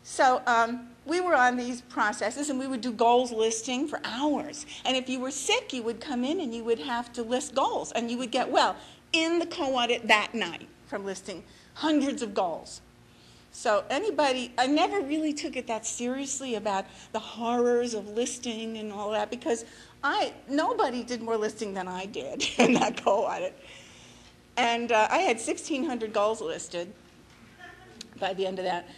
So we were on these processes, and we would do goals listing for hours. And if you were sick, you would come in and you would have to list goals, and you would get well in the co-audit that night from listing hundreds of goals. So I never really took it that seriously about the horrors of listing and all that, because nobody did more listing than I did in that co-audit. And I had 1,600 goals listed by the end of that.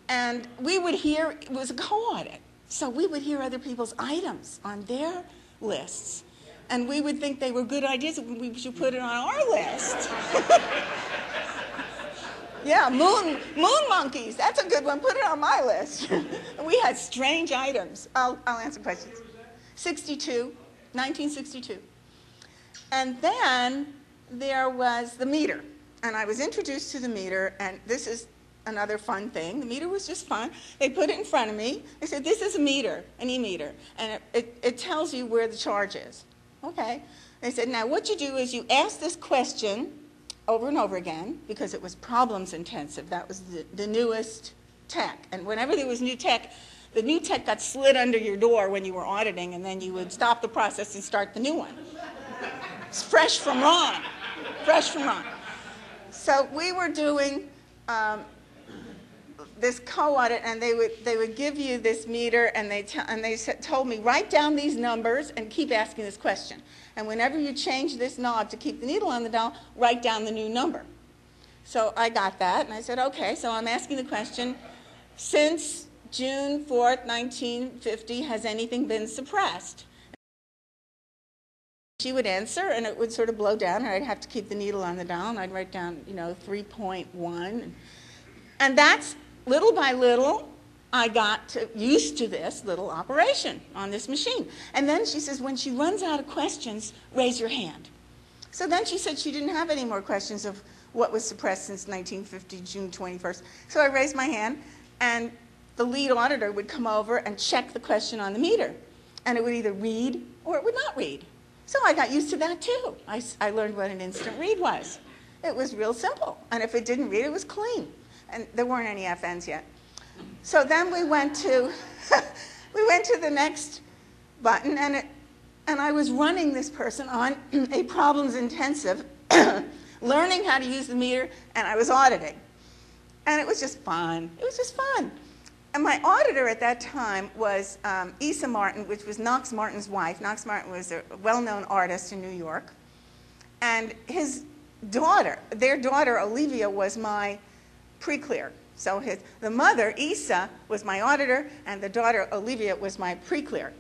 And we would hear, it was a co-audit, so we would hear other people's items on their lists. And we would think they were good ideas, and we should put it on our list. Yeah, moon monkeys, that's a good one, put it on my list. We had strange items. I'll answer questions. 1962. And then there was the meter. And I was introduced to the meter, and this is another fun thing. The meter was just fun. They put it in front of me. They said, this is a meter, an e-meter, and it tells you where the charge is. Okay. They said, now what you do is you ask this question over and over again, because it was problems intensive. That was the newest tech. And whenever there was new tech, the new tech got slid under your door when you were auditing, and then you would stop the process and start the new one. It's fresh from Ron. Fresh from Ron. So we were doing this co-audit, and they would give you this meter, and they told me, write down these numbers and keep asking this question. And whenever you change this knob to keep the needle on the dial, write down the new number. So I got that, and I said, okay, so I'm asking the question, since June 4th, 1950, has anything been suppressed? She would answer, and it would sort of blow down, and I'd have to keep the needle on the dial, and I'd write down, 3.1. And that's, little by little, I got used to this little operation on this machine. And then she says, when she runs out of questions, raise your hand. So then she said she didn't have any more questions of what was suppressed since 1950, June 21st. So I raised my hand, and the lead auditor would come over and check the question on the meter. And it would either read or it would not read. So I got used to that too. I learned what an instant read was. It was real simple. And if it didn't read, it was clean. And there weren't any FNs yet. So then we went to the next button, and I was running this person on a problems intensive, learning how to use the meter, and I was auditing. And it was just fun. It was just fun. And my auditor at that time was Isa Martin, which was Knox Martin's wife. Knox Martin was a well-known artist in New York. And his daughter, their daughter, Olivia, was my pre-clear. So the mother, Isa, was my auditor, and the daughter, Olivia, was my pre-clear.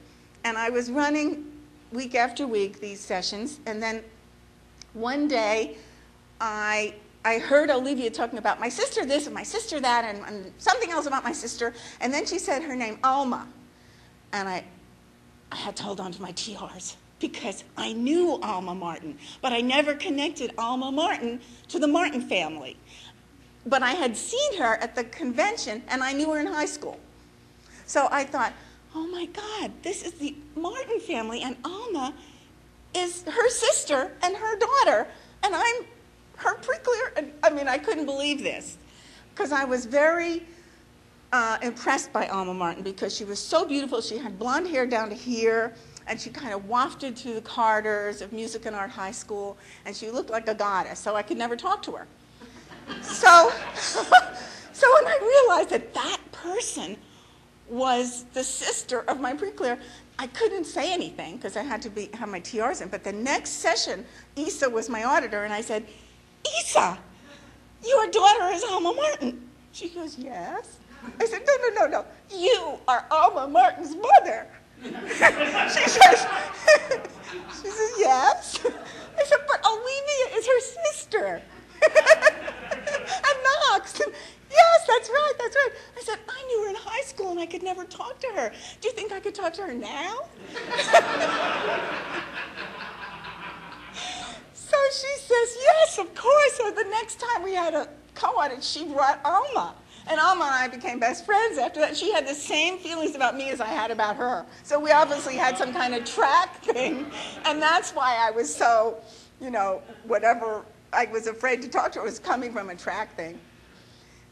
And I was running week after week these sessions, and then one day I heard Olivia talking about my sister this and my sister that and something else about my sister, and then she said her name, Alma. And I had to hold on to my TRs because I knew Alma Martin, but I never connected Alma Martin to the Martin family. But I had seen her at the convention, and I knew her in high school. So I thought, oh my God, this is the Martin family, and Alma is her sister and her daughter, and I'm her pre-clear. And, I mean, I couldn't believe this, because I was very impressed by Alma Martin, because she was so beautiful. She had blonde hair down to here, and she kind of wafted through the corridors of Music and Art High School, and she looked like a goddess, so I could never talk to her. So when I realized that that person was the sister of my pre-clear, I couldn't say anything because I had to have my TRs in. But the next session, Isa was my auditor, and I said, Isa, your daughter is Alma Martin. She goes, yes. I said, no. You are Alma Martin's mother. She says, yes. I said, but Olivia is her sister. And Knox. Yes, that's right. I said, I knew her in high school and I could never talk to her. Do you think I could talk to her now? So she says, yes, of course. So the next time we had a co-audit, she brought Alma. And Alma and I became best friends after that. She had the same feelings about me as I had about her. So we obviously had some kind of track thing. And that's why I was so, whatever I was afraid to talk to her was coming from a track thing.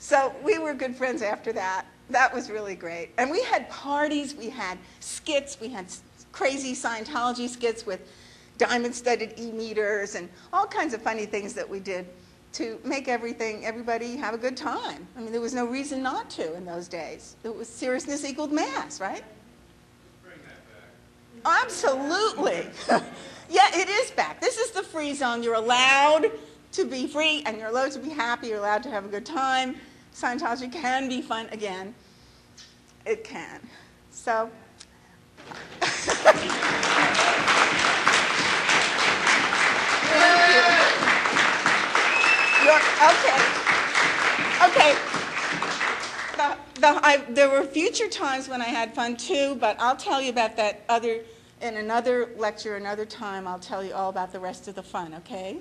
So we were good friends after that. That was really great. And we had parties, we had skits, we had crazy Scientology skits with diamond-studded e-meters and all kinds of funny things that we did to make everybody have a good time. I mean, there was no reason not to in those days. It was seriousness equaled mass, right? Bring that back. Absolutely. Yeah, it is back. This is the free zone. You're allowed to be free, and you're allowed to be happy. You're allowed to have a good time. Scientology can be fun again. It can. So. Okay. There were future times when I had fun too, but I'll tell you about that in another lecture, another time. I'll tell you all about the rest of the fun, okay?